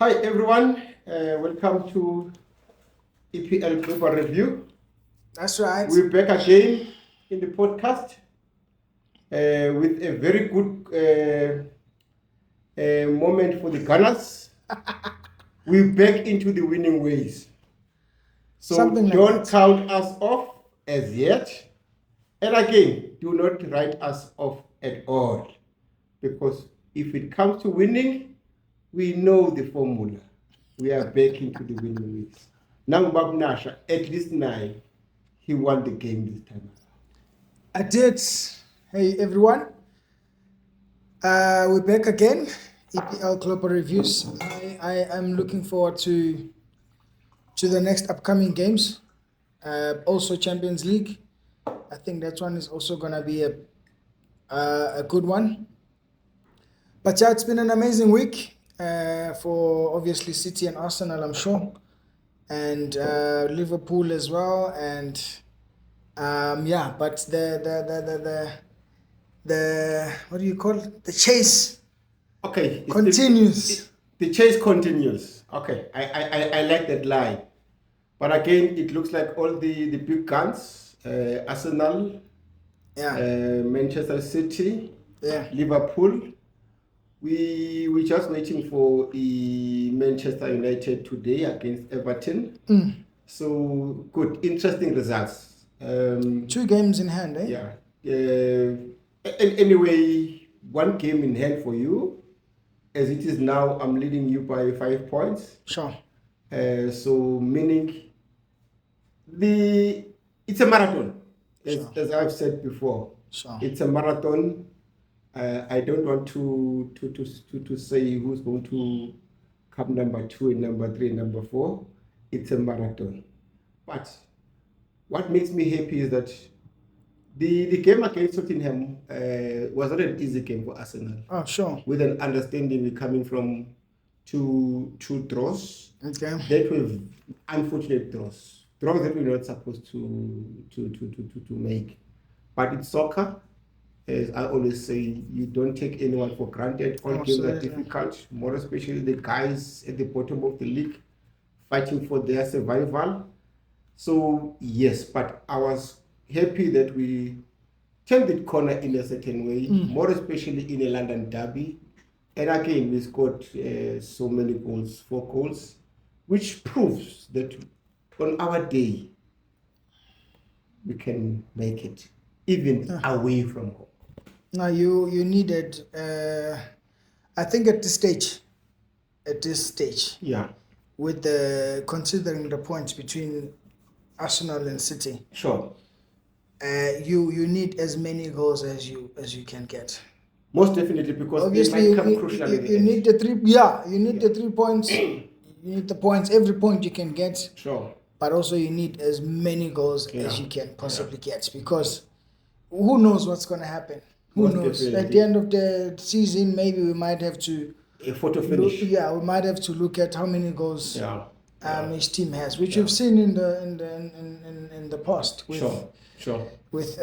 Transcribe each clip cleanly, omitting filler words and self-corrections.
Hi everyone, welcome to EPL Global Review. That's right. We're back again in the podcast with a very good moment for the Gunners. We're back into the winning ways. So Something like don't that. count us off as yet. And again, do not write us off at all. Because if it comes to winning, we know the formula. We are back into the winning ways. Now Nasha, at least 9, he won the game this time around. I did. Hey everyone. We're back again. EPL Global Reviews. I am looking forward to the next upcoming games. Also Champions League. I think that one is also gonna be a good one. But yeah, it's been an amazing week for obviously City and Arsenal, I'm sure, and Liverpool as well. And yeah, but the what do you call it? The chase Okay. continues. The chase continues. Okay. I like that line. But again, it looks like all the big guns, Arsenal, Yeah, Manchester City, yeah. Liverpool. We're just waiting for Manchester United today against Everton. So good, interesting results. 2 games in hand, eh? Yeah. Anyway, 1 game in hand for you. As it is now, I'm leading you by 5 points. Sure. So meaning it's a marathon, as I've said before. Sure. It's a marathon. I don't want to say who's going to come number 2 and number 3 and number 4. It's a marathon. But what makes me happy is that the game against Tottenham was not an easy game for Arsenal. Oh, sure. With an understanding we're coming from two draws. Okay. That were unfortunate draws that we're not supposed to make. But it's soccer. As I always say, you don't take anyone for granted. All games are difficult, more especially the guys at the bottom of the league fighting for their survival. So yes, but I was happy that we turned the corner in a certain way, more especially in a London derby. And again, we scored so many goals, 4 goals, which proves that on our day, we can make it, even away from home. Now you needed. I think at this stage, Yeah, with the considering the points between Arsenal and City, sure. You need as many goals as you can get. Most definitely, because Obviously, they might come crucial in the you end. need the 3. Yeah, you need the 3 points. You need the points. Every point you can get. Sure. But also you need as many goals as you can possibly get, because who knows what's going to happen? Who Most knows? definitely. At the end of the season, maybe we might have to A photo finish. we might have to look at how many goals each team has, which we've seen in the past with with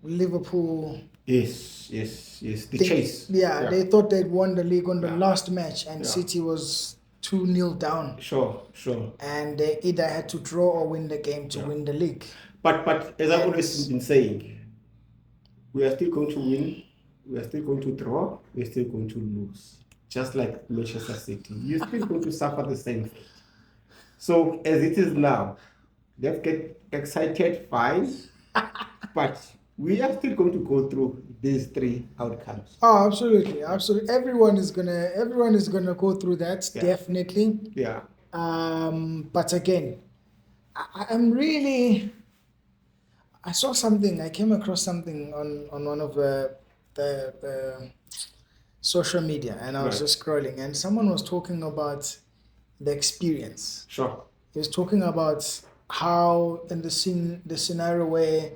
Liverpool. Yes. The chase. They thought they'd won the league on the last match, and City was 2-0 down. Sure. And they either had to draw or win the game to win the league. But as I've always been saying, we are still going to win, we are still going to draw, we are still going to lose. Just like Manchester City. You're still going to suffer the same fate. So as it is now, let's get excited, fine. But we are still going to go through these 3 outcomes. Oh, absolutely. Everyone is gonna go through that, definitely. Yeah. But again, I'm really. I saw something. I came across something on one of the social media, and I was just scrolling, and someone was talking about the experience. Sure. He was talking about how in the scenario where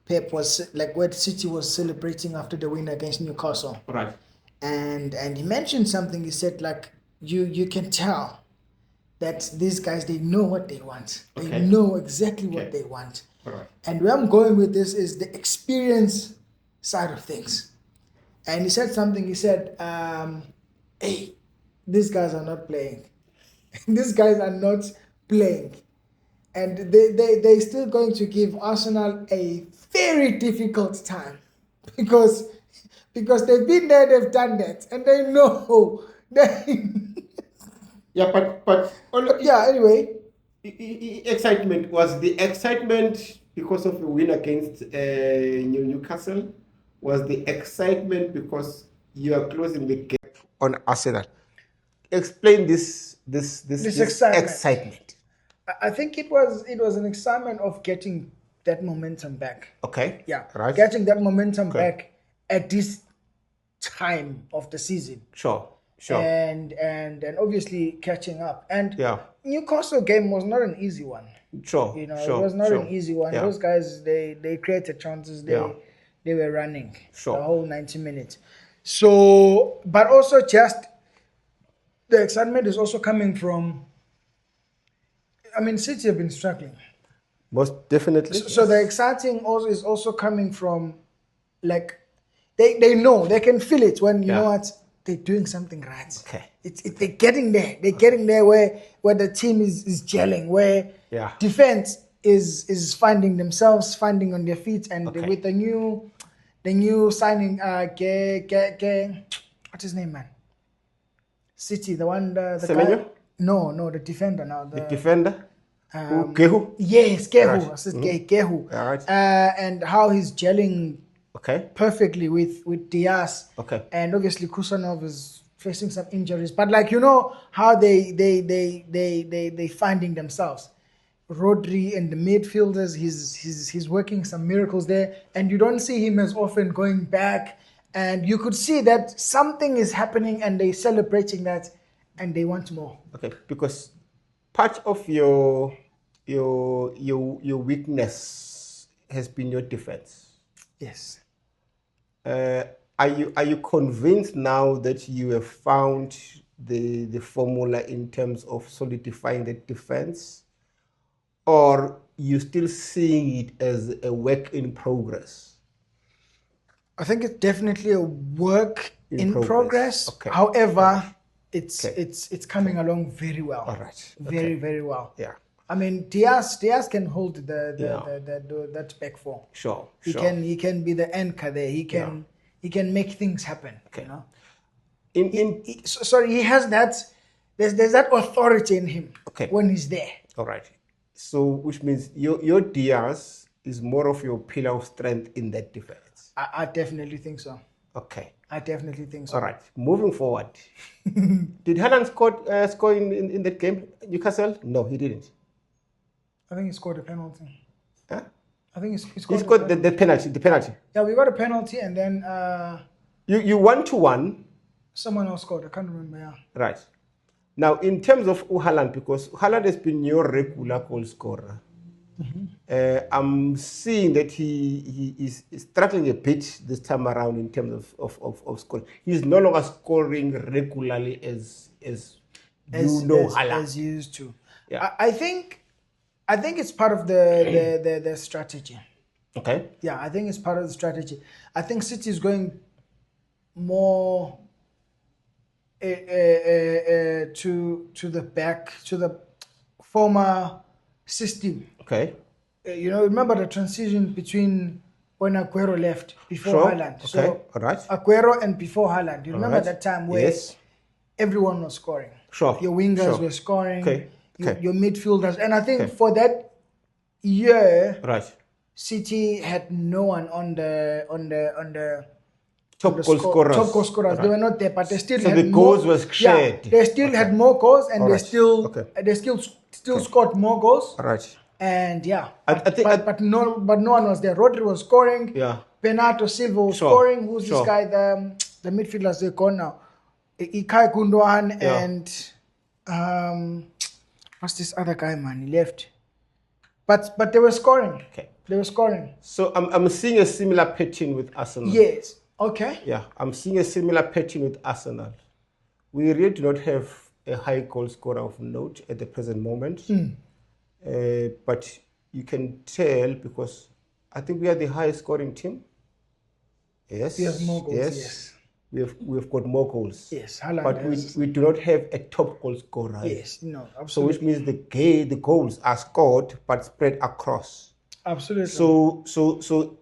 Pep was where City was celebrating after the win against Newcastle. Right. And he mentioned something. He said you can tell that these guys, they know what they want. They know exactly what they want. Right. And where I'm going with this is the experience side of things. And he said something. He said, hey, these guys are not playing. These guys are not playing. And they're still going to give Arsenal a very difficult time because they've been there, they've done that, and they know. They, Yeah, but yeah, anyway. excitement was the excitement because of the win against Newcastle. Was the excitement because you are closing the gap on Arsenal? Explain this Excitement. excitement. I think it was an excitement of getting that momentum back. Okay. Yeah, Right. getting that momentum Okay. back at this time of the season. Sure. And obviously catching up. And Yeah. Newcastle game was not an easy one. Sure. It was not an easy one. Yeah. Those guys, they created chances. They were running Sure. the whole 90 minutes. So, but also just the excitement is also coming from. I mean, City have been struggling. Most definitely. So the exciting also is also coming from, like, they know, they can feel it when you know what, they're doing something right. Okay. They're getting there. They're getting there where the team is gelling, where defense is finding themselves, finding on their feet, and with the new signing, what's his name, man? City, the one the guy. No, the defender now. The defender. Kehu? Yes, Kehu. Right. I said Kehu. Right. And how he's gelling perfectly with Diaz. Okay. And obviously Kusanov is facing some injuries. But like, you know how they finding themselves. Rodri and the midfielders, he's working some miracles there. And you don't see him as often going back. And you could see that something is happening and they're celebrating that and they want more. Okay, because part of your weakness has been your defense. Yes. Are you convinced now that you have found the formula in terms of solidifying the defense, or you still seeing it as a work in progress? I think it's definitely a work in progress. Okay. However, it's coming along very well. All right. Very well. Yeah. I mean, Diaz can hold that back four. Sure. He can be the anchor there. He can make things happen. Okay. You know. He has that. There's that authority in him. Okay. When he's there. All right. So, which means your Diaz is more of your pillar of strength in that defense. I definitely think so. Okay. I definitely think so. All right. Moving forward. Did Haaland score in that game, Newcastle? No, he didn't. I think he scored a penalty. Huh? I think he scored the penalty. The penalty. Yeah, we got a penalty and then you 1-1. Someone else scored. I can't remember. Yeah. Right. Now, in terms of Haaland, because Haaland has been your regular goal scorer, I'm seeing that he is struggling a bit this time around in terms of scoring. He's no longer scoring regularly as Haaland. As he used to. Yeah. I think it's part of the strategy. Okay. Yeah, I think it's part of the strategy. I think City is going more to the back, to the former system. Okay. Remember the transition between when Aguero left before Haaland. Okay. So all right. Aguero and before Haaland. You remember that time where everyone was scoring. Sure. Your wingers were scoring. Okay. Your midfielders. And I think for that year, right, City had no one on the top goal scorers. Top goal scorers. Right. They were not there, but they still had more. So the goals was shared. Yeah, they still had more goals, and they still scored more goals. Right. And but no one was there. Rodri was scoring. Yeah. Bernardo Silva was scoring. Who's this guy? The midfielders they're gone now. Ikai Gundogan and what's this other guy, man? He left. But they were scoring. Okay. They were scoring. So I'm seeing a similar pattern with Arsenal. Yes. Okay. Yeah, I'm seeing a similar pattern with Arsenal. We really do not have a high goal scorer of note at the present moment. But you can tell because I think we are the highest scoring team. Yes. We have more goals, yes. we've got more goals. Yes, Haaland But has- we do not have a top goal scorer. Yes, no, So absolutely. which means the goals are scored but spread across. Absolutely. So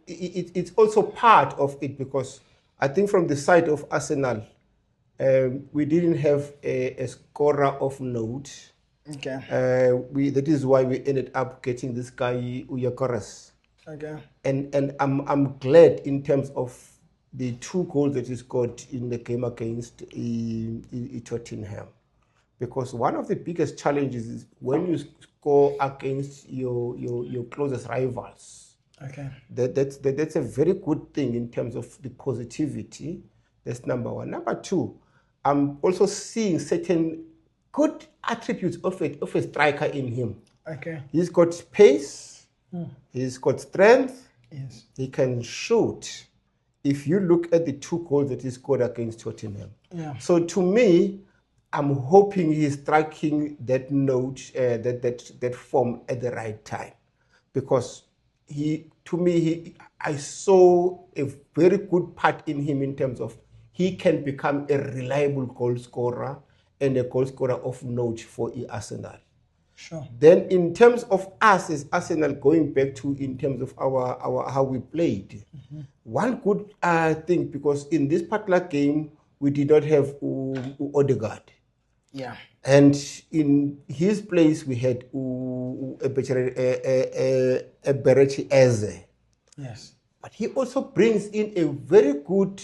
it's also part of it, because I think from the side of Arsenal, we didn't have a scorer of note. Okay. That is why we ended up getting this guy Uyakoras. Okay. And I'm glad in terms of the 2 goals that he scored in the game against Tottenham, because one of the biggest challenges is when you score against your closest rivals. Okay. That's a very good thing in terms of the positivity. That's number one. Number two, I'm also seeing certain good attributes of a striker in him. Okay. He's got pace, he's got strength, Yes. he can shoot. If you look at the 2 goals that he scored against Tottenham. Yeah. So to me, I'm hoping he's striking that note, that form at the right time, because I saw a very good part in him in terms of he can become a reliable goal scorer and a goal scorer of note for Arsenal. Sure. Then in terms of us as Arsenal, going back to in terms of our how we played, one good thing, because in this particular game we did not have Odegaard. Yeah. And in his place, we had Berechi Eze. Yes. But he also brings in a very good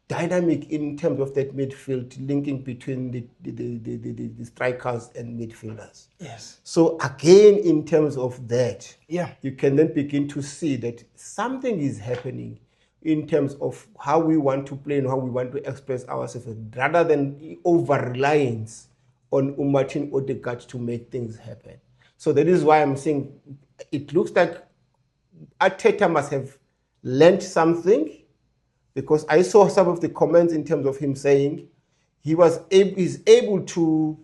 dynamic in terms of that midfield, linking between the strikers and midfielders. Yes. So again, in terms of that, Yeah. you can then begin to see that something is happening in terms of how we want to play and how we want to express ourselves, rather than over-reliance on Martin Odegaard to make things happen. So that is why I'm saying it looks like Arteta must have learned something, because I saw some of the comments in terms of him saying he's able to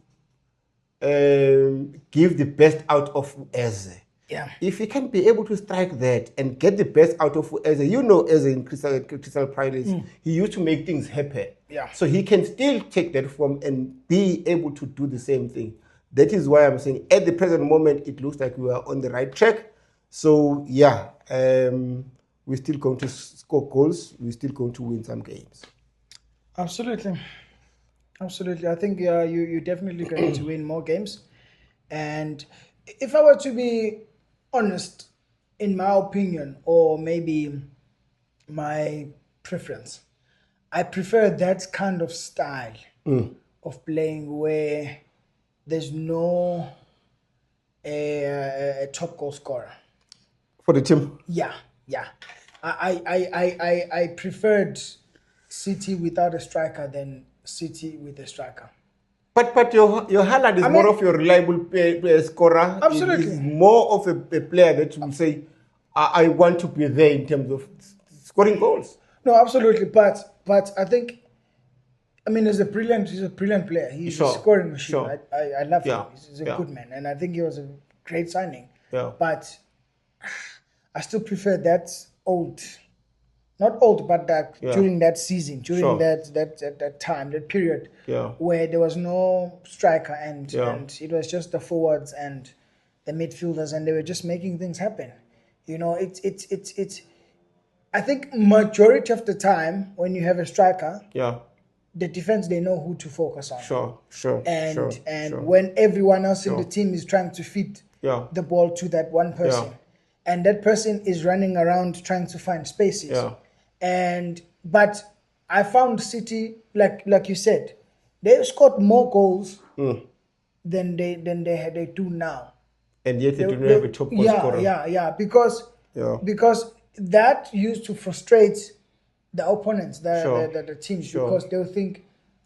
give the best out of Eze. Yeah. If he can be able to strike that and get the best out of Eze, Eze in Crystal Palace, he used to make things happen. Yeah. So he can still take that form and be able to do the same thing. That is why I'm saying at the present moment, it looks like we are on the right track. So yeah, we're still going to score goals. We're still going to win some games. Absolutely. Absolutely. I think you're definitely going to win more games. And if I were to be honest, in my opinion, or maybe my preference, I prefer that kind of style of playing where there's no a top goal scorer. For the team? Yeah, yeah. I preferred City without a striker than City with a striker. But your Haaland is more of your reliable scorer. Absolutely. He's more of a player that will say, I want to be there in terms of scoring goals. No, absolutely. But I think, he's a brilliant player. He's Sure, a scoring machine. sure. I love Yeah, him. He's a yeah. good man, and I think he was a great signing. Yeah. But I still prefer that old, not old, but that during that season, during Sure. that time, that period, Yeah. where there was no striker and Yeah. and it was just the forwards and the midfielders, and they were just making things happen. It's. I think majority of the time when you have a striker, Yeah. the defense, they know who to focus on. Sure. And when everyone else in the team is trying to feed Yeah. the ball to that one person, and that person is running around trying to find spaces. Yeah. But I found City, like you said, they've scored more goals than they do now. And yet they do not have a top goal scorer. Yeah. Because that used to frustrate the opponents, the teams, because they'll think,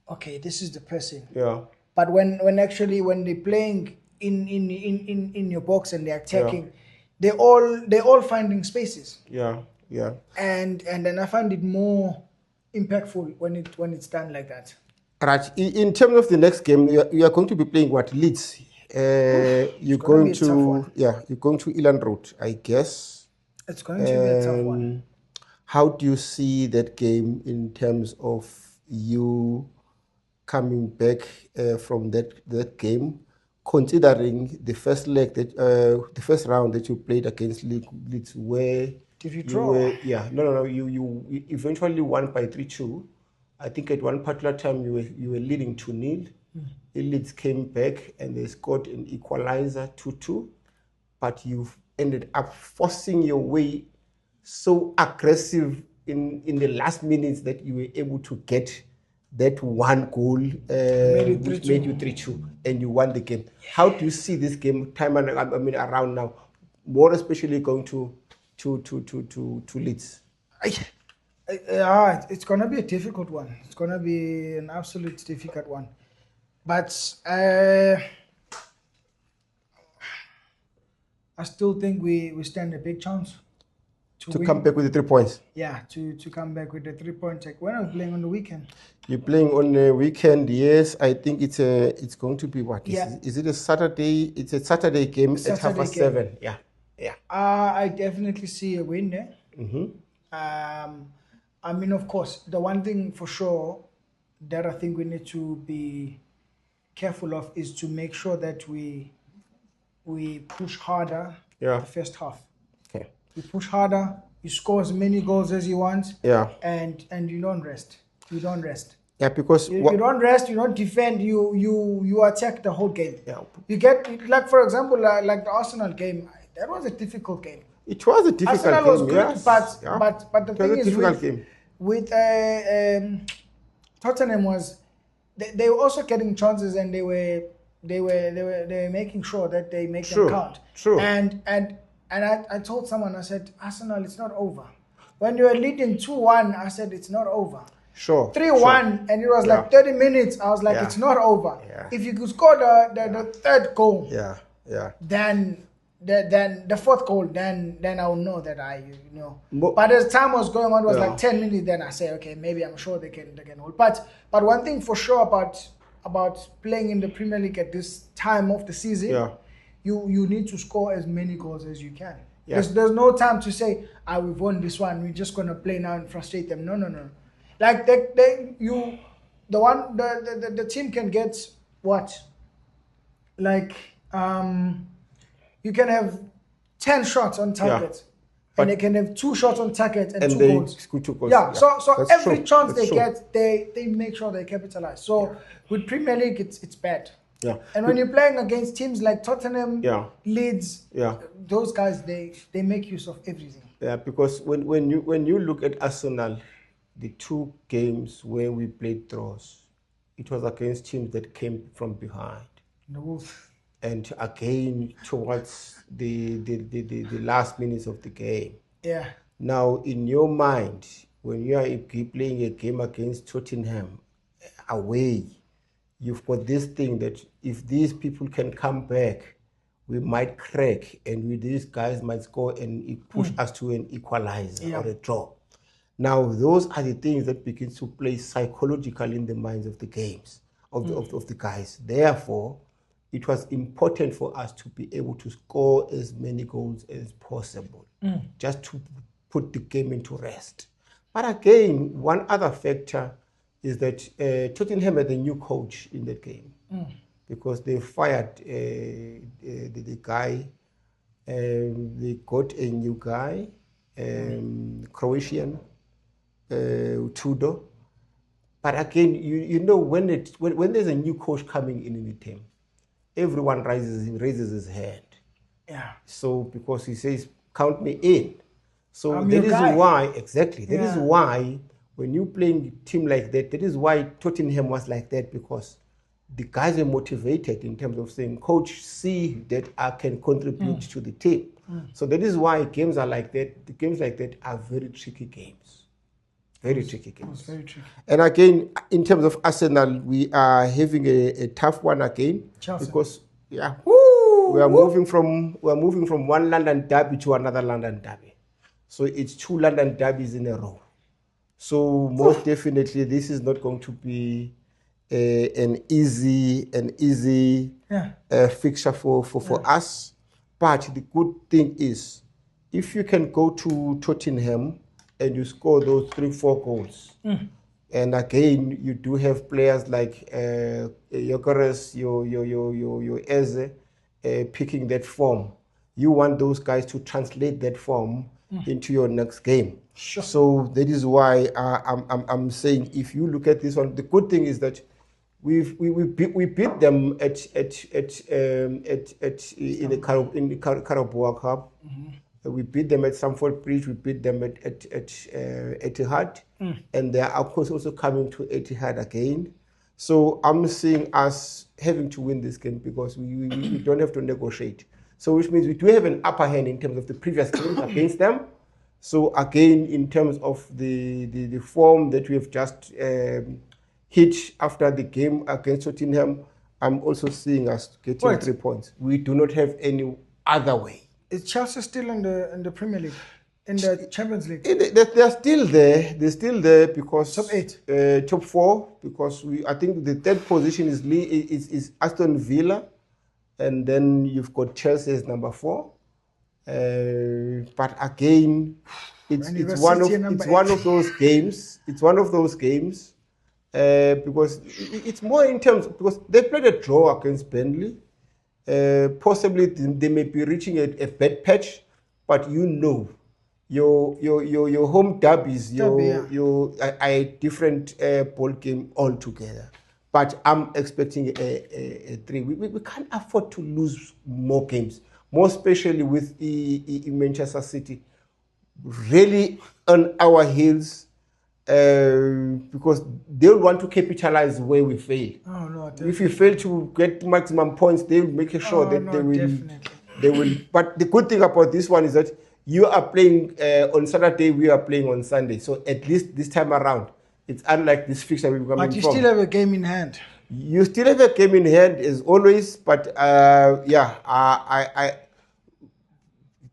okay, this is the person. Yeah. But when they're playing in your box and they're attacking, they're all finding spaces. Yeah. And then I find it more impactful when it's done like that. Right. In terms of the next game, you are going to be playing what? Leeds. You're going be a tough one. you're going to Elan Road, I guess. It's going to be a tough one. How do you see that game in terms of you coming back from that game, considering the first leg the first round that you played against Leeds, where Did you you draw? were you eventually won by 3-2. I think at one particular time you were leading 2-0. Leeds came back and they scored an equalizer 2-2, but you've ended up forcing your way so aggressive in the last minutes that you were able to get that one goal which 3-2. made you 3-2 and you won the game. How do you see this game around now, more especially going to Leeds? It's gonna be a difficult one. It's gonna be an absolute difficult one. But I still think we stand a big chance To win. come back with the 3 points. Yeah, to come back with the 3-point take. When are we playing on the weekend? You're playing on the weekend, yes. I think it's going to be what? Yeah. Is it a Saturday? It's a Saturday game at Saturday 7:30. Yeah. I definitely see a win there. Mm-hmm. I mean, of course, the one thing for sure that I think we need to be careful of is to make sure that we push harder Yeah. the first half. Okay. You push harder, you score as many goals as you want, Yeah. and you don't rest. You don't rest. Yeah, because You don't rest. You don't defend. You attack the whole game. Yeah. You get, like, for example, like the Arsenal game. That was a difficult game. It was a difficult Arsenal game. was good, Yes. but Yeah. but the It was thing a is difficult game. with Tottenham was they were also getting chances, and they were making sure that they make True. them count. True. And I told someone, I said, Arsenal, it's not over. When you were leading 2-1, I said it's not over. Sure. 3-1, and it was like 30 minutes. I was like, Yeah. it's not over. Yeah. If you could score the third goal, Yeah. then the fourth goal, then I will know that But- But as time was going on, it was Yeah. like 10 minutes. Then I say, okay, maybe I'm sure they can hold. But one thing for sure about playing in the Premier League at this time of the season, Yeah. you need to score as many goals as you can. Yeah. There's no time to say, we've won this one, we're just gonna play now and frustrate them. No. Like the team can get what? Like you can have 10 shots on target. But- And they can have 2 shots on target and 2 they goals. score 2 goals. Yeah, so That's every true. chance That's they true. get, they make sure they capitalize. So with Premier League, it's bad. Yeah. And when you're playing against teams like Tottenham, Yeah. Leeds, Yeah. those guys, they make use of everything. Yeah, because when you look at Arsenal, the 2 games where we played draws, it was against teams that came from behind. The Wolves. And again towards the last minutes of the game. Yeah. Now, in your mind, when you are playing a game against Tottenham away, you've got this thing that if these people can come back, we might crack, and these guys might score and push us to an equalizer or a draw. Now, those are the things that begin to play psychologically in the minds of the games, of the guys. Therefore, it was important for us to be able to score as many goals as possible, just to put the game into rest. But again, one other factor is that Tottenham had a new coach in that game because they fired the guy. They got a new guy, Croatian, Tudor. But again, you know, when there's a new coach coming in the team, everyone raises his hand. Yeah. So because he says, count me in. So I'm that your is guy. why, exactly, that is Yeah. why when you playing a team like that is why Tottenham was like that, because the guys are motivated in terms of saying, coach, see that I can contribute to the team. So that is why games are like that. The games like that are very tricky games. Very tricky games. It's very tricky. And again, in terms of Arsenal, we are having a tough one again. Chelsea. Because we are moving from one London derby to another London derby. So it's 2 London derbies in a row. So most definitely, this is not going to be an easy fixture for us. But the good thing is, if you can go to Tottenham and you score those 3-4 goals, And again, you do have players like Yokeres, your Eze, picking that form. You want those guys to translate that form into your next game. Sure. So that is why I'm saying, if you look at this one, the good thing is that we beat them in the Carabao Cup. We beat them at Stamford Bridge. We beat them at Etihad, and they are of course also coming to Etihad again. So I'm seeing us having to win this game because we don't have to negotiate. So which means we do have an upper hand in terms of the previous games against them. So again, in terms of the form that we have just hit after the game against Tottenham, I'm also seeing us getting Wait. 3 points. We do not have any other way. Is Chelsea still in the Premier League, in the Champions League? They're still there. They're still there because Top 8, top 4. Because I think the third position is Aston Villa, and then you've got Chelsea as number 4. But again, it's one of those games. It's one of those games because it's more in terms because they played a draw against Burnley. Possibly they may be reaching a bad patch, but you know, your home derbies, your a different ball game altogether. But I'm expecting a 3. We can't afford to lose more games, more especially with Manchester City really on our heels. Because they'll want to capitalize where we fail. Oh no! If you fail to get maximum points, they'll make sure that they will. Definitely. They will. But the good thing about this one is that you are playing on Saturday, we are playing on Sunday. So at least this time around, it's unlike this fixture we've come in. But you still have a game in hand. You still have a game in hand as always, but I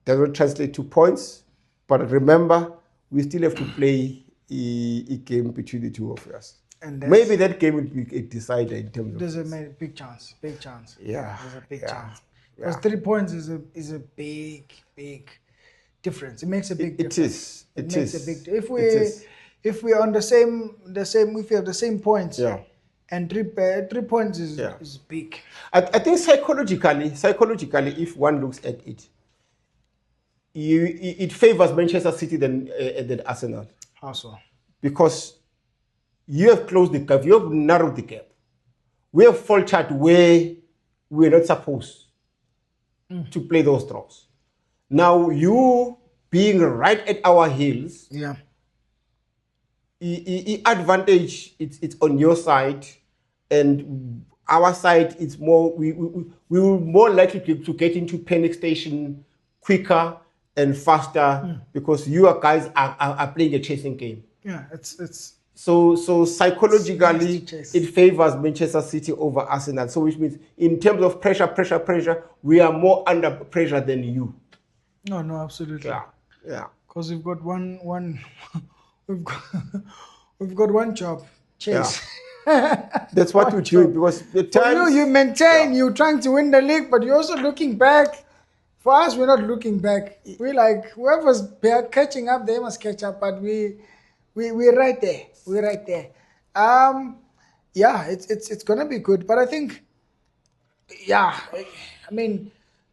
doesn't translate to points. But remember, we still have to play a game between the two of us. And maybe that game will be a decider in terms of. There's a big chance. Big chance. Yeah. There's a big chance. Because 3 points is a big difference. It makes a big difference. It is. Makes a big. If we are on the same, if we have the same points. Yeah. And 3 points is big. I think psychologically, if one looks at it, it favors Manchester City than Arsenal. How so? Because you have closed the gap, you have narrowed the gap. We have faltered where we're not supposed to play those draws. Now, you being right at our heels, advantage, it's on your side, and our side, it's more, we will more likely to get into panic station quicker and faster because you guys are playing a chasing game. Yeah, it's so psychologically it favors Manchester City over Arsenal. So which means in terms of pressure, we are more under pressure than you. No, absolutely. Yeah. Because we've got one we've got one job, chase. Yeah. That's what we do because the time you maintain, you're trying to win the league, but you're also looking back. For us, we're not looking back. We're like, whoever's catching up, they must catch up. But we're right there. We're right there. It's gonna be good. But I think, I mean,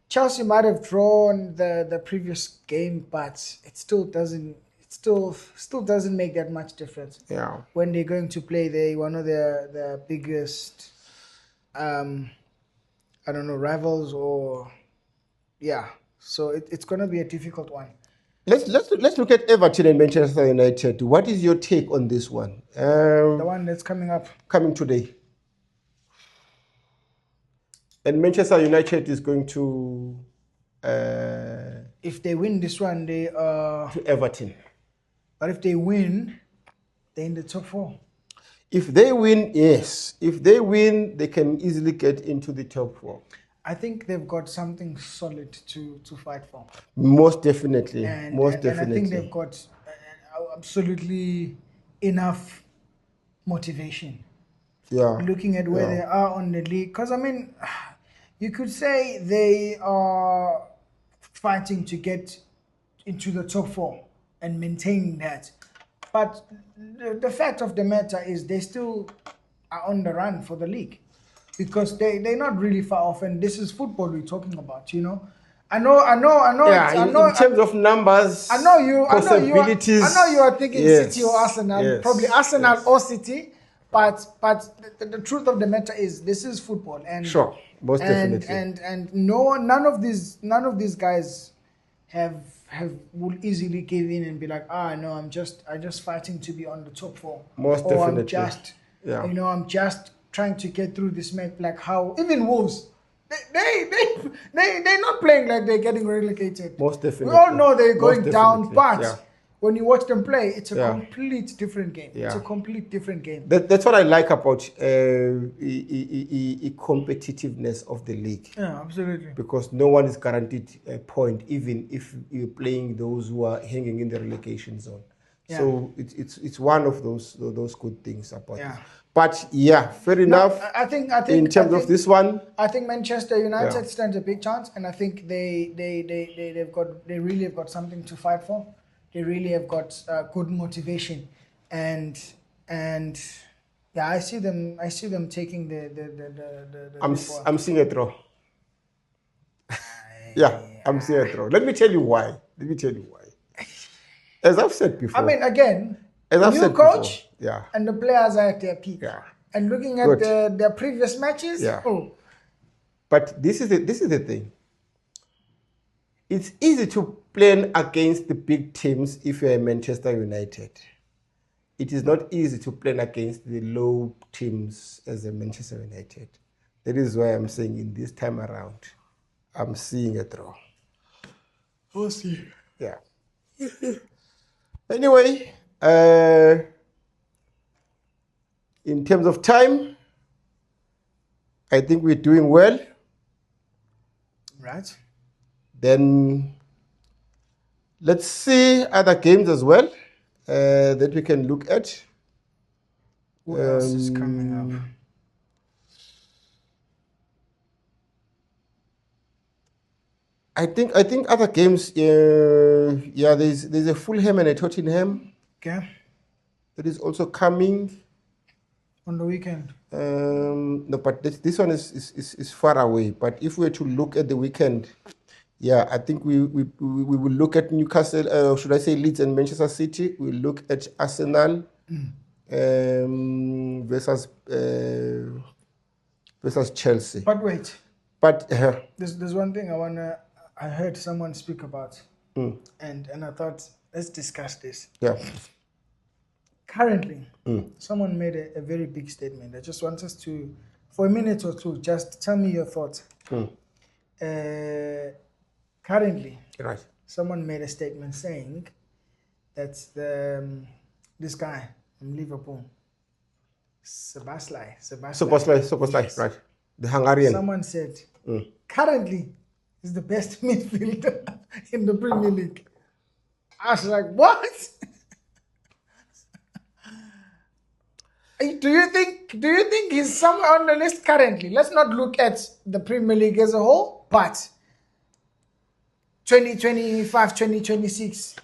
Chelsea might have drawn the previous game, but it still doesn't. It still doesn't make that much difference. Yeah. When they're going to play, one of the biggest, rivals or. Yeah, so it's going to be a difficult one. Let's look at Everton and Manchester United. What is your take on this one? The one that's coming today. And Manchester United is going to. If they win this one, they are to Everton. But if they win, they're in the top 4. If they win, yes. If they win, they can easily get into the top 4. I think they've got something solid to fight for. Most definitely. And I think they've got absolutely enough motivation. Yeah. Looking at where they are on the league. Because, I mean, you could say they are fighting to get into the top 4 and maintaining that. But the fact of the matter is they still are on the run for the league because they're not really far off, and this is football we're talking about, you know. I know, Yeah, in terms of numbers, I know you. possibilities. I know you are thinking yes, City or Arsenal. yes, Probably Arsenal yes. or City. But the truth of the matter is, this is football, and Sure, most definitely. and no, none of these guys have will easily give in and be like, no, I'm just fighting to be on the top four, Most or I'm definitely. just Yeah. I'm just trying to get through this match. Like how even Wolves. They're not playing like they're getting relegated. Most definitely. We all know they're Most going down, definitely. but Yeah. when you watch them play, it's a Yeah. complete different game. It's a Yeah. complete different game. That's what I like about competitiveness of the league. Yeah, absolutely. Because no one is guaranteed a point, even if you're playing those who are hanging in the relegation zone. Yeah. So it's one of those good things about Yeah. it. But yeah, fair enough. I think in terms of this one, I think Manchester United Yeah. stands a big chance, and I think they really have got something to fight for. They really have got good motivation, and yeah, I see them taking the I'm seeing a draw. Yeah, I'm seeing a draw. Let me tell you why. As I've said before. I mean, again, As I've new said coach, before, yeah, and the players are at their peak. Yeah. And looking at Good. their previous matches, Yeah. oh, But this is the thing. It's easy to plan against the big teams if you're Manchester United. It is not easy to plan against the low teams as a Manchester United. That is why I'm saying in this time around, I'm seeing a draw. we'll see. Yeah. Anyway, in terms of time, I think we're doing well. Right. Then let's see other games as well that we can look at. What else is coming up? I think other games. There's a Fulham and a Tottenham Okay. that is also coming. On the weekend. No, but this one is far away. But if we were to look at the weekend, yeah, I think we will look at Newcastle. Should I say Leeds and Manchester City? We'll look at Arsenal versus Chelsea. But wait, But there's one thing I heard someone speak about, and I thought, let's discuss this. yeah, Currently, someone made a very big statement. I just want us to, for a minute or two, just tell me your thoughts. Currently, right. someone made a statement saying that this guy from Liverpool, Szoboszlai, Szoboszlai, right? The Hungarian. someone said currently is the best midfielder in the Premier League. I was like, what? Do you think he's somewhere on the list currently? Let's not look at the Premier League as a whole, but 2025, 2026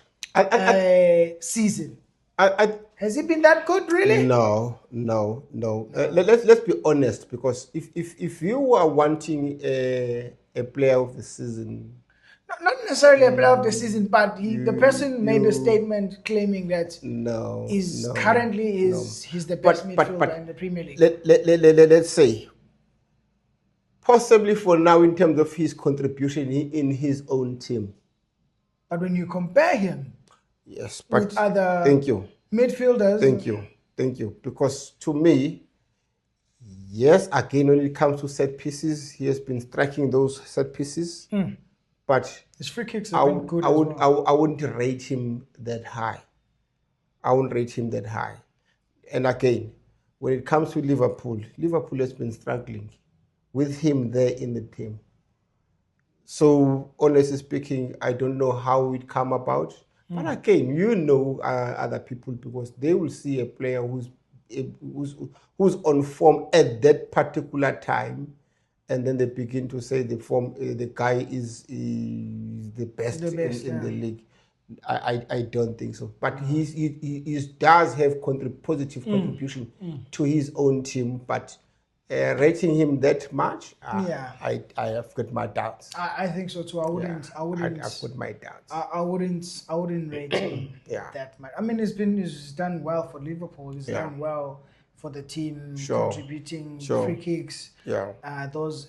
season. Has he been that good, really? No. Let's be honest, because if you are wanting a player of the season, Not necessarily a player of the season, but the person made a statement claiming that he's the best midfielder in the Premier League. Let's say, possibly for now in terms of his contribution in his own team. But when you compare him with other midfielders, Thank you. Because to me, yes, again, when it comes to set pieces, he has been striking those set pieces. But his free kicks have been good. I wouldn't rate him that high. And again, when it comes to Liverpool has been struggling with him there in the team. So honestly speaking, I don't know how it come about. But again, other people, because they will see a player who's on form at that particular time, and then they begin to say the guy is the best in the league. I don't think so. But he does have positive contribution to his own team. But rating him that much, I have got my doubts. I think so too. I've got my doubts. I wouldn't rate him that much. I mean, he's done well for Liverpool. He's done well for the team, contributing free kicks. Those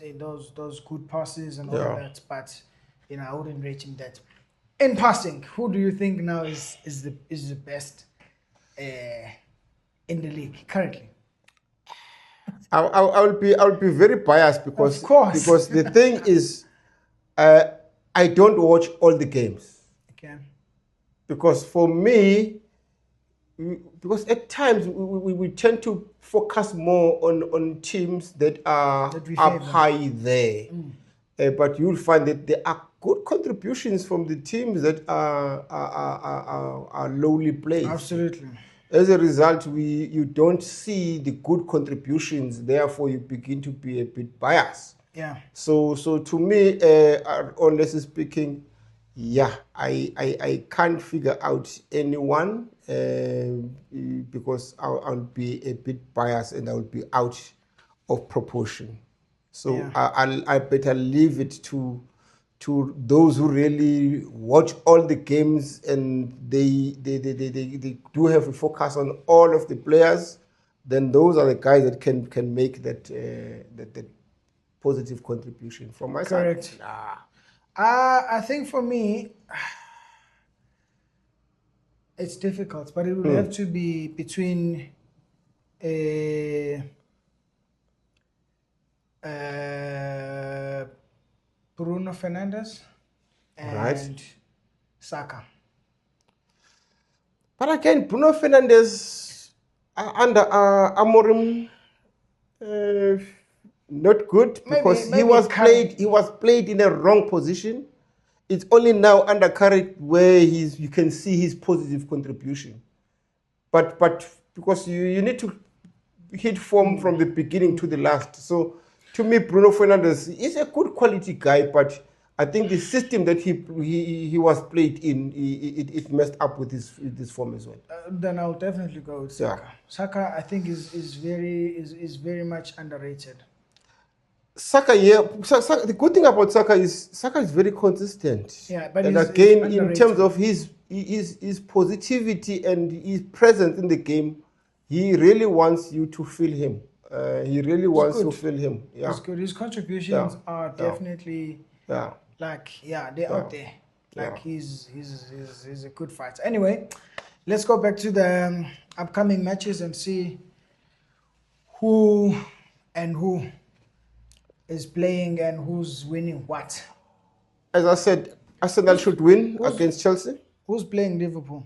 good passes and all of that. But I wouldn't rate him that. In passing, who do you think now is the best in the league currently? I'll be very biased because Of course. because the thing is, I don't watch all the games. Okay. Because for me, because at times we tend to focus more on teams that are up high there. But you'll find that there are good contributions from the teams that are lowly placed. Absolutely. As a result, you don't see the good contributions. Therefore, you begin to be a bit biased. Yeah. So to me, honestly speaking, I can't figure out anyone because I'll be a bit biased and I'll be out of proportion. So I better leave it to those who really watch all the games and they do have a focus on all of the players. Then those are the guys that can make that positive contribution from my side. Correct. I think for me, it's difficult, but it would have to be between Bruno Fernandes and Saka. But again, Bruno Fernandes under Amorim, not good because he was played in a wrong position. It's only now under Carrick where you can see his positive contribution. But because you need to hit form from the beginning to the last. So to me, Bruno Fernandes is a good quality guy, but I think the system that he was played in, it messed up with this form as well. Then I'll definitely go with Saka. Yeah. Saka, I think, is very much underrated. Saka, the good thing about Saka is very consistent. Yeah, but and again, in terms of his positivity and his presence in the game, he really wants you to feel him. He really wants to feel him. Yeah, it's good. His contributions are definitely they're out there. Like he's a good fighter. Anyway, let's go back to the upcoming matches and see who is playing and who's winning what. As I said, Arsenal should win against Chelsea. Who's playing Liverpool?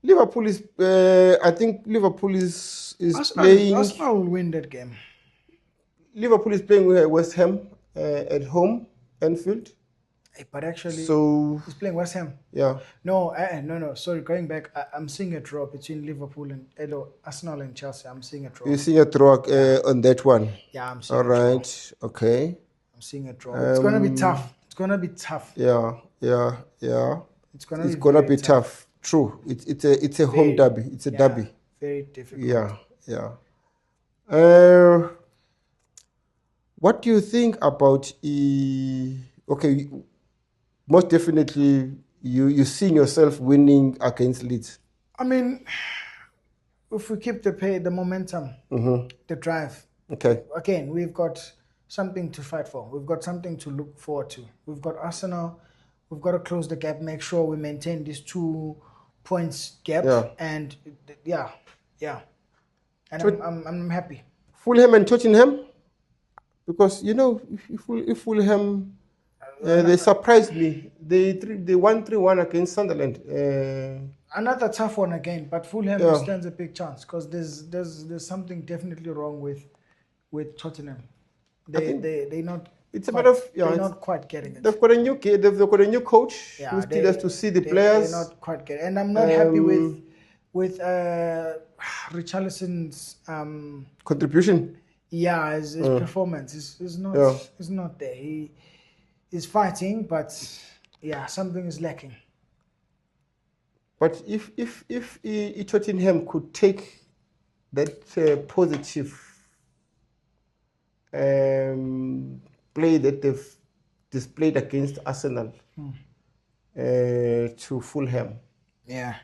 Liverpool is. I think Liverpool is playing. Arsenal will win that game. Liverpool is playing West Ham at home, Anfield. But actually, so he's playing West Ham. Yeah. No. Sorry, going back. I'm seeing a draw between Liverpool and Arsenal and Chelsea. I'm seeing a draw. You see a draw on that one? Yeah, I'm seeing. All right. Okay. I'm seeing a draw. It's gonna be tough. It's gonna be tough. Yeah. It's gonna be tough. True. It's a home derby. It's a derby. Very difficult. Yeah. What do you think about okay? Most definitely, you seeing yourself winning against Leeds. I mean, if we keep the momentum, the drive. Okay. Again, we've got something to fight for. We've got something to look forward to. We've got Arsenal. We've got to close the gap. Make sure we maintain these 2 points gap. And And I'm happy. Fulham and Tottenham, because if Fulham. They surprised me. They won 3-1 against Sunderland. Another tough one again, but Fulham stands a big chance because there's something definitely wrong with Tottenham. They're not. It's a matter of they're not quite getting it. They've got a new kid. They've got a new coach who still has to see the players. They're not quite getting it, and I'm not happy with Richarlison's contribution. Yeah, his performance is not there. He's fighting, but something is lacking. But if Tottenham could take that positive play that they've displayed against Arsenal to Fulham, Yeah.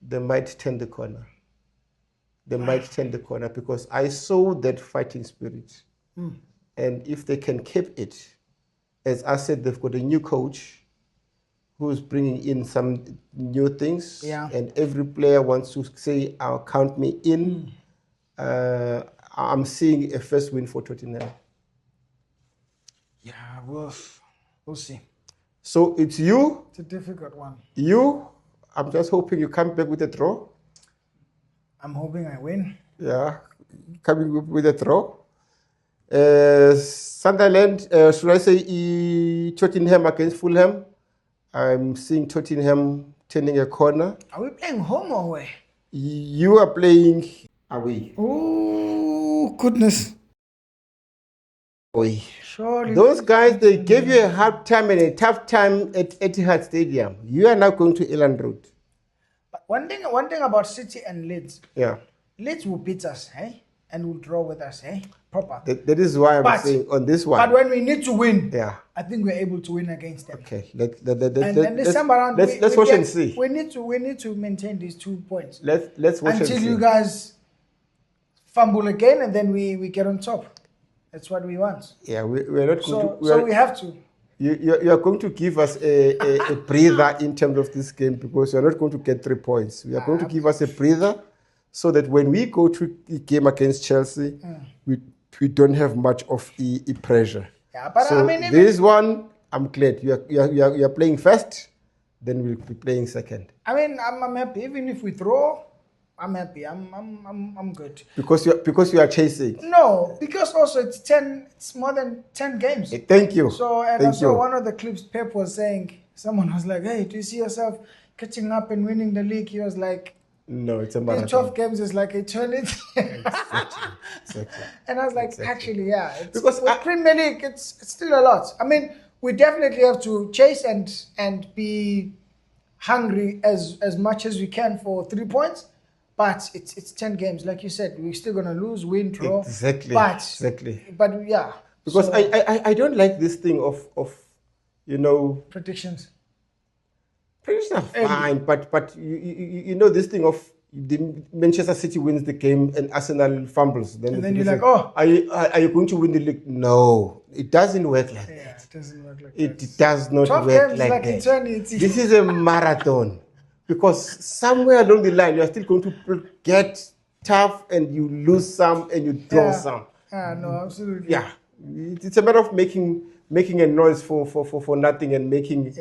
they might turn the corner. They might turn the corner because I saw that fighting spirit. And if they can keep it, as I said, they've got a new coach who's bringing in some new things. Yeah. And every player wants to say, "I'll count me in." I'm seeing a first win for Tottenham. Yeah, we'll see. So it's you. It's a difficult one. I'm just hoping you come back with a draw. I'm hoping I win. Yeah, coming with a draw. Sunderland, should I say Tottenham against Fulham? I'm seeing Tottenham turning a corner. Are we playing home or away? You are playing away. Oh, goodness. Away. Surely. Those guys, they gave you a hard time and a tough time at Etihad Stadium. You are now going to Elland Road. But one thing about City and Leeds. Yeah. Leeds will beat us, hey? And will draw with us, hey? Proper. That is why I'm saying on this one. But when we need to win, yeah, I think we're able to win against them. Okay. And this time around, let's watch and see. We need to maintain these 2 points. Let's watch and see. Until you guys fumble again and then we get on top. That's what we want. Yeah, we're not going to. So we have to. You are going to give us a breather in terms of this game because you're not going to get 3 points. We are going to give us a breather so that when we go to the game against Chelsea, we don't have much of a pressure. Yeah, but so I mean, this one, I'm glad you are playing first, then we'll be playing second. I mean, I'm happy. Even if we draw, I'm happy. I'm good. Because you are chasing. No, because also it's more than 10 games. Thank you. So and I saw one of the clips Pep was saying, someone was like, "Hey, do you see yourself catching up and winning the league?" He was like, "No, it's a marathon. 12 games is like eternity." Exactly. And I was like, actually, yeah. Because with Premier League, it's still a lot. I mean, we definitely have to chase and be hungry as much as we can for 3 points. But it's 10 games, like you said. We're still gonna lose, win, draw. Exactly. But yeah. Because so, I don't like this thing of predictions. Predictions are fine, but you know this thing of the Manchester City wins the game and Arsenal fumbles. Then you're like, oh, are you going to win the league? No, it doesn't work like that. It doesn't work like that. It does not 12 work games like that. Eternity. This is a marathon. Because somewhere along the line, you are still going to get tough and you lose some and you draw some. No, absolutely. Yeah. It's a matter of making a noise for nothing and making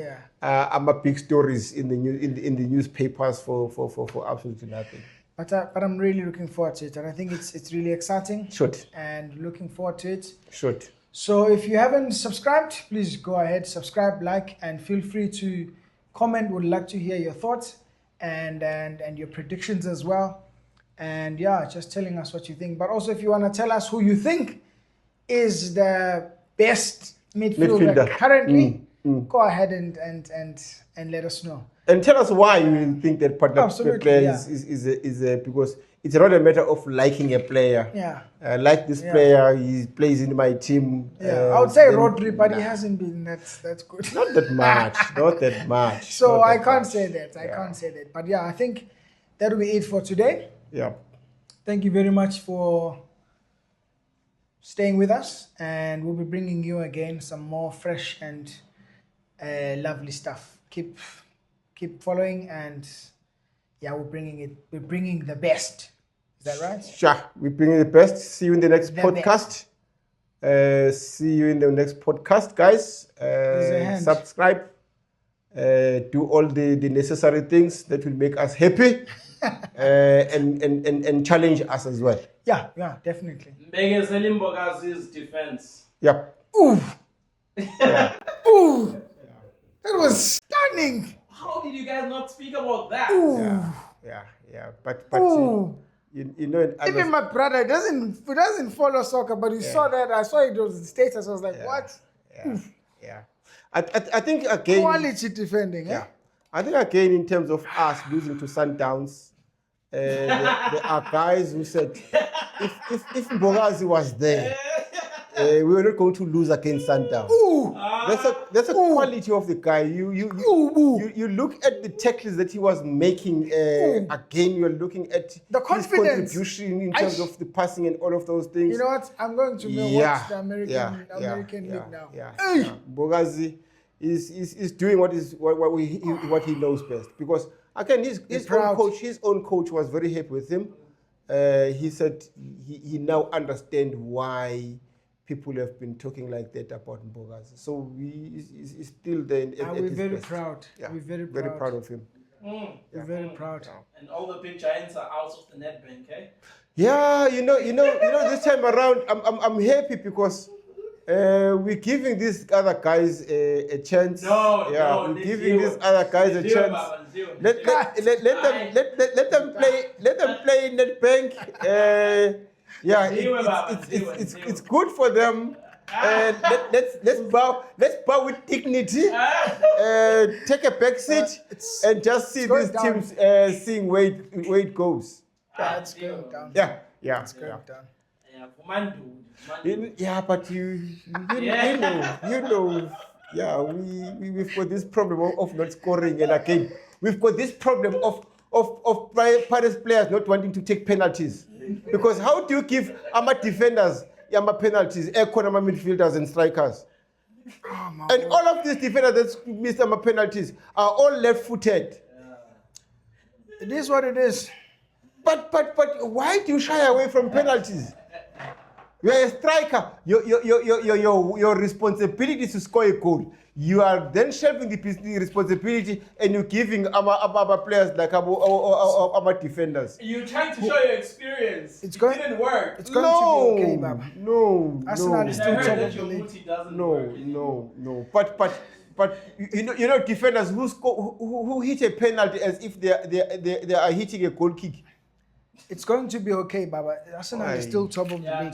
big stories in the newspapers for absolutely nothing. But I'm really looking forward to it, and I think it's really exciting. Should. And looking forward to it. Should. So if you haven't subscribed, please go ahead, subscribe, like, and feel free to comment. Would like to hear your thoughts and your predictions as well. And just telling us what you think. But also if you want to tell us who you think is the best midfielder currently, go ahead and let us know. And tell us why you think that particular player is because it's not a matter of liking a player. Yeah. Like this player, he plays in my team. I would say Rodri, but he hasn't been that good. Not that much. Not that much. So I can't say that. I can't say that. But I think that will be it for today. Yeah. Thank you very much for staying with us, and we'll be bringing you again some more fresh and lovely stuff. Keep following, and we're bringing the best. Is that right? Sure, we're bringing the best. See you in the next podcast. See you in the next podcast, guys. Subscribe. Do all the necessary things that will make us happy. And challenge us as well. Yeah, definitely. Mbeke Selimbogazi's defense. Yep. Ooh. Ooh. That was stunning. How did you guys not speak about that? Ooh. Yeah. But you know, even my brother doesn't follow soccer, but he saw that. I saw it was the status. I was like, what? Yeah. I think again. Quality defending. Yeah. I think again in terms of us losing to Sundowns, there are guys who said if Mbogazi was there, we were not going to lose against Sundowns. Ooh. That's a quality of the guy. You look at the tackles that he was making. Again, you're looking at The his confidence. contribution in terms of the passing and all of those things. You know what? I'm going to watch the American League now. Hey! Bogazi is doing what he knows best, because again his own coach was very happy with him. He said he now understands why people have been talking like that about Bogazi. So he's still there. We're very proud. Yeah. We're very proud of him. We're very proud. And all the big giants are out of the Nedbank, eh? Yeah, you know, this time around, I'm happy because we're giving these other guys a chance. We're giving these other guys a chance. Let them play in Nedbank. It's good for them. Let's bow with dignity. Take a back seat and just see these teams seeing where it goes. Yeah, it's going down. Yeah. It's going down. Yeah, but you know, yeah, we've got this problem of not scoring, and again, we've got this problem of Pirates players not wanting to take penalties, because how do you give our defenders penalties, corner midfielders and strikers? And all of these defenders that missed penalties are all left-footed. It is what it is. But why do you shy away from penalties? You're a striker. Your responsibility is to score a goal. You are then shelving the responsibility, and you're giving our players like our defenders. You're trying to show your experience. It didn't work. It's going to be okay, Baba. No. Arsenal is still top of the league. No. But you know defenders who hit a penalty as if they are hitting a goal kick. It's going to be okay, Baba. Arsenal is still top of the league.